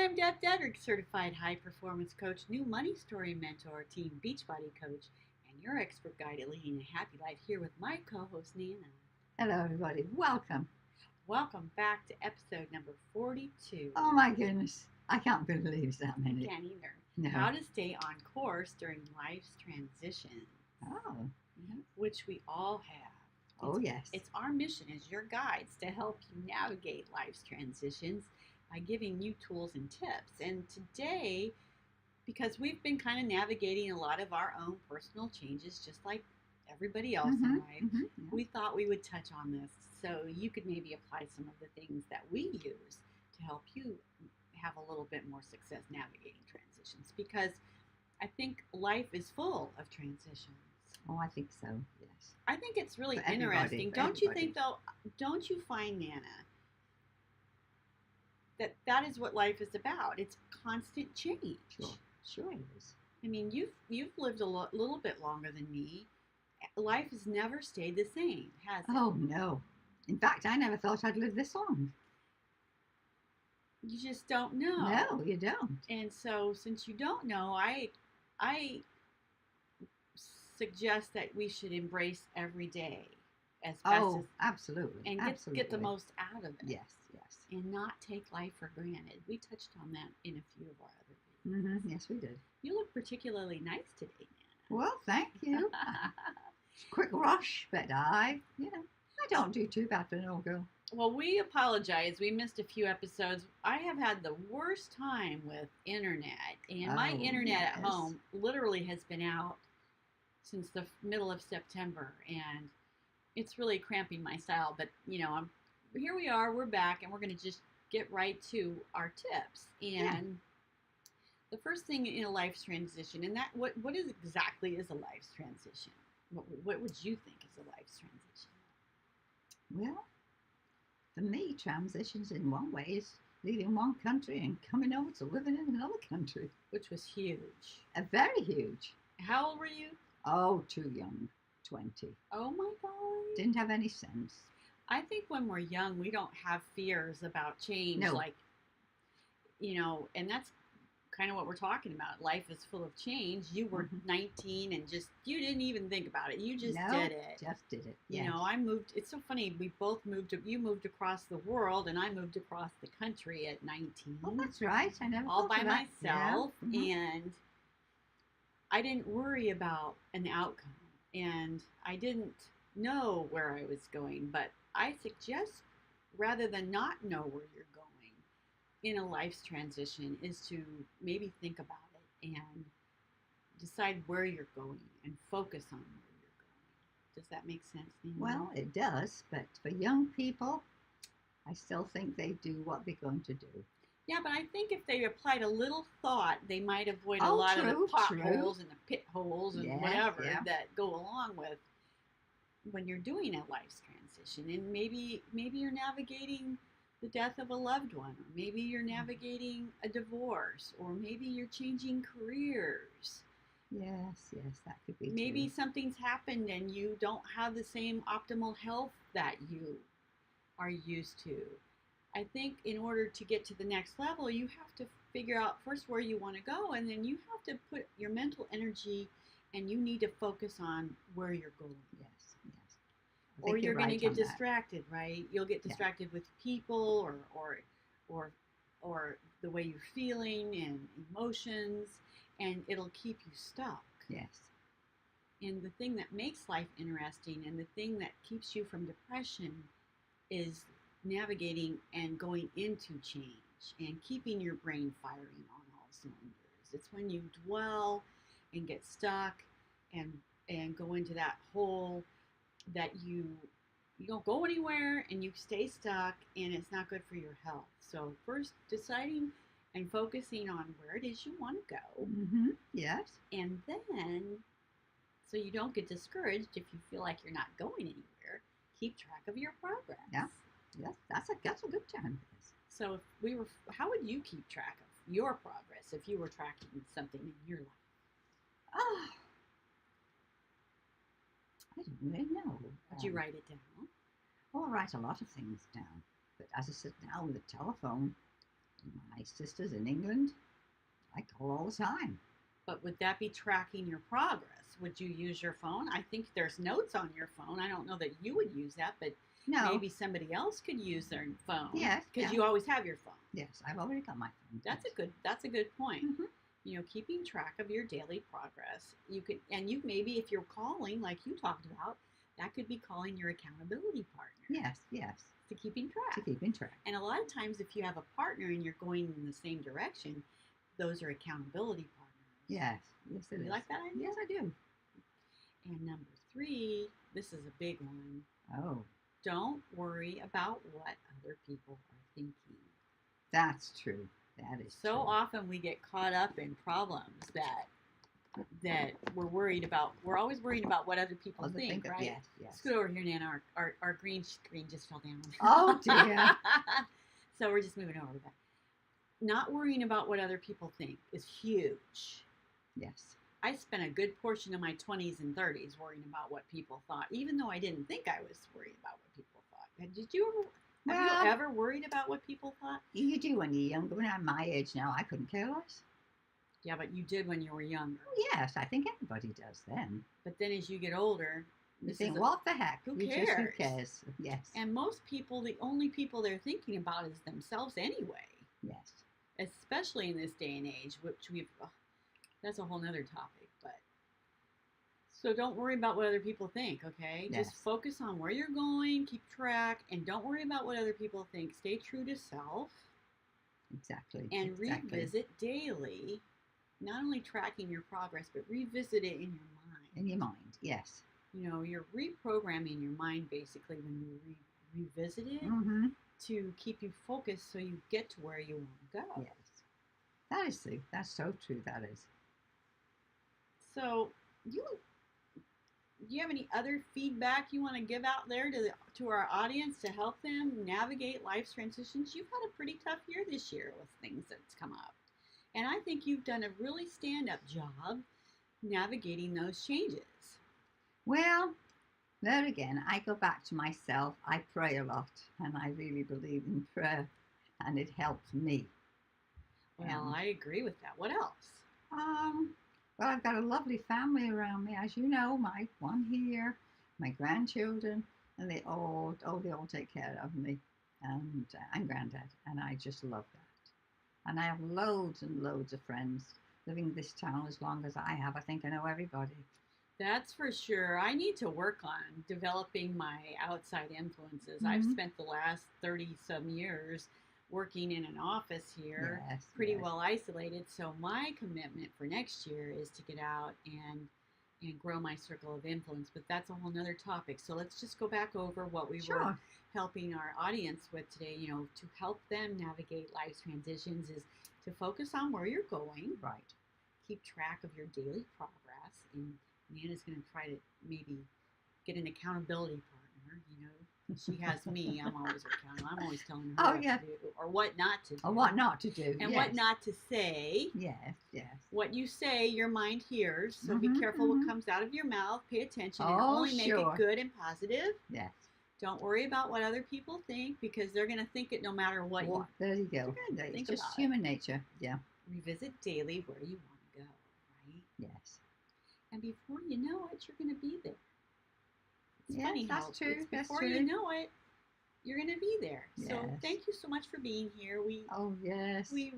I'm DebDedrick, certified high performance coach, new money story mentor, team Beachbody coach, and your expert guide to leading a happy life here with my co-host Nana. Hello, everybody. Welcome. Welcome back to episode number 42. Oh my goodness, I can't believe that I many. can't either. No. How to stay on course during life's transitions, Oh, which we all have. oh yes. It's our mission as your guides to help you navigate life's transitions by giving you tools and tips. And today, because we've been kind of navigating a lot of our own personal changes, just like everybody else in life, we thought we would touch on this so you could maybe apply some of the things that we use to help you have a little bit more success navigating transitions. Because I think life is full of transitions. Oh, I think so, yes. I think it's really For interesting. everybody, Don't you think, though, don't you find, Nana, that is what life is about? It's constant change. Sure it is. I mean, you've lived a little bit longer than me. Life has never stayed the same, has it? Oh, no. In fact, I never thought I'd live this long. You just don't know. No, you don't. And so, since you don't know, I suggest that we should embrace every day as best as absolutely. and get the most out of it. Yes. And not take life for granted. We touched on that in a few of our other videos. Yes, we did. You look particularly nice today, Nana. Well, thank you. Quick rush, but I don't do too bad for an old girl. Well, we apologize. We missed a few episodes. I have had the worst time with internet, and my internet at home literally has been out since the middle of September, and it's really cramping my style. But here we are. We're back, and we're going to just get right to our tips. And the first thing in a life's transition, and that what exactly is a life's transition? What would you think is a life's transition? Well, for me, transitions in one way is leaving one country and coming over to living in another country. Which was huge. Very huge. How old were you? Oh, too young. 20. Oh my God. Didn't have any sense. I think when we're young, we don't have fears about change. No. And that's kind of what we're talking about. Life is full of change. You were 19 and you didn't even think about it. You just did it. Just did it. Yes. I moved. It's so funny. We both moved. You moved across the world, and I moved across the country at 19. Oh, that's right. I never all by thought of that. myself, Yeah. and I didn't worry about an outcome, and I didn't know where I was going. But I suggest, rather than not know where you're going in a life's transition, is to maybe think about it and decide where you're going and focus on where you're going. Does that make sense, Nina? Well, it does, but for young people, I still think they do what they're going to do. Yeah, but I think if they applied a little thought, they might avoid a lot of the potholes and the pit holes and whatever that go along with when you're doing a life's transition. And maybe you're navigating the death of a loved one, or maybe you're navigating a divorce, or maybe you're changing careers. Yes, that could be Maybe true. something's happened and you don't have the same optimal health that you are used to. I think in order to get to the next level, you have to figure out first where you want to go, and then you have to put your mental energy, and you need to focus on where you're going. Yes. Or you're going to get distracted, right? You'll get distracted with people or the way you're feeling and emotions, and it'll keep you stuck. Yes. And the thing that makes life interesting and the thing that keeps you from depression is navigating and going into change and keeping your brain firing on all cylinders. It's when you dwell and get stuck and go into that hole that you don't go anywhere and you stay stuck, and it's not good for your health. So first, deciding and focusing on where it is you want to go. Yes. And then, so you don't get discouraged if you feel like you're not going anywhere, keep track of your progress. Yeah. Yes, that's a good term. So how would you keep track of your progress if you were tracking something in your life? I don't really know. Would you write it down? Well, I write a lot of things down. But as I sit down with the telephone, My sister's in England. I call all the time. But would that be tracking your progress? Would you use your phone? I think there's notes on your phone. I don't know that you would use that, but No. maybe somebody else could use their phone. Yes. Because Yeah. you always have your phone. Yes, I've already got my phone. That's yes. a good point. Mm-hmm. You know, keeping track of your daily progress. You could, and you maybe if you're calling like you talked about, that could be calling your accountability partner. Yes, yes. To keeping track. To keeping track. And a lot of times, if you have a partner and you're going in the same direction, those are accountability partners. Yes, yes, it is. You like that idea? Yes, I do. And number 3, this is a big one. Oh. Don't worry about what other people are thinking. That's true. That is so true. often we get caught up in problems that we're worried about. We're always worried about what other people think, right? Yes, yes. Scoot over here, Nana. Our green screen just fell down. Oh, dear. So we're just moving over to that. Not worrying about what other people think is huge. Yes. I spent a good portion of my 20s and 30s worrying about what people thought, even though I didn't think I was worried about what people thought. Did you ever, have you ever worried about what people thought? You do when you're younger. When I'm my age now, I couldn't care less. Yeah, but you did when you were younger. Yes, I think everybody does then. But then as you get older, you think, what the heck? Who cares? Who cares? Yes. And most people, the only people they're thinking about is themselves anyway. Yes. Especially in this day and age, which that's a whole nother topic. But so don't worry about what other people think, okay? Yes. Just focus on where you're going, keep track, and don't worry about what other people think. Stay true to self. Exactly. And revisit daily, not only tracking your progress, but revisit it in your mind. In your mind, yes. You know, you're reprogramming your mind basically when you revisit it to keep you focused so you get to where you want to go. Yes. That's so true, that is. So, do you have any other feedback you want to give out there to our audience to help them navigate life's transitions? You've had a pretty tough year this year with things that's come up. And I think you've done a really stand-up job navigating those changes. Well, there again, I go back to myself. I pray a lot, and I really believe in prayer, and it helps me. Well, I agree with that. What else? Well, I've got a lovely family around me, as you know. My one here, my grandchildren, and they all take care of me, and granddad, and I just love that. And I have loads and loads of friends living this town as long as I have. I think I know everybody. That's for sure. I need to work on developing my outside influences. I've spent the last 30-some years working in an office here, pretty well isolated. So my commitment for next year is to get out and grow my circle of influence. But that's a whole nother topic. So let's just go back over what we were helping our audience with today. You know, to help them navigate life's transitions is to focus on where you're going. Right. Keep track of your daily progress. And Nana's going to try to maybe get an accountability partner, you know. She has me. I'm always accountable. I'm always telling her what to do or what not to do. Or what not to do. And what not to say. Yes, yes. What you say, your mind hears. So be careful what comes out of your mouth. Pay attention and only make it good and positive. Yes. Don't worry about what other people think because they're going to think it no matter what you. There you go. It's just human nature. Yeah. Revisit daily where you want to go, right? Yes. And before you know it, you're going to be there. It's funny how before you know it, you're going to be there. Yes. So thank you so much for being here. We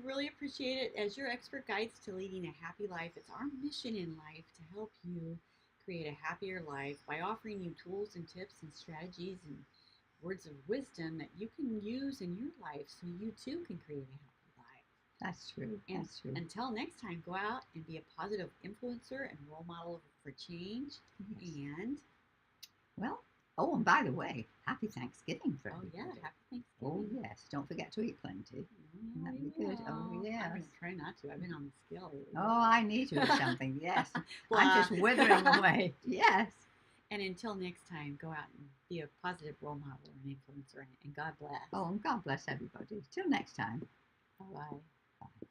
really appreciate it as your expert guides to leading a happy life. It's our mission in life to help you create a happier life by offering you tools and tips and strategies and words of wisdom that you can use in your life so you too can create a happy life. That's true. That's true. Until next time, go out and be a positive influencer and role model for change. Yes. And and by the way, happy Thanksgiving for everybody. Yeah, happy Thanksgiving. Oh, yes. Don't forget to eat plenty. That'd be good. Oh, yes. I've been trying not to. I've been on the scale. Oh, I need to eat something. Yes. I'm just withering away. Yes. And until next time, go out and be a positive role model and influencer. And God bless. Oh, and God bless everybody. Till next time. Bye-bye. Bye.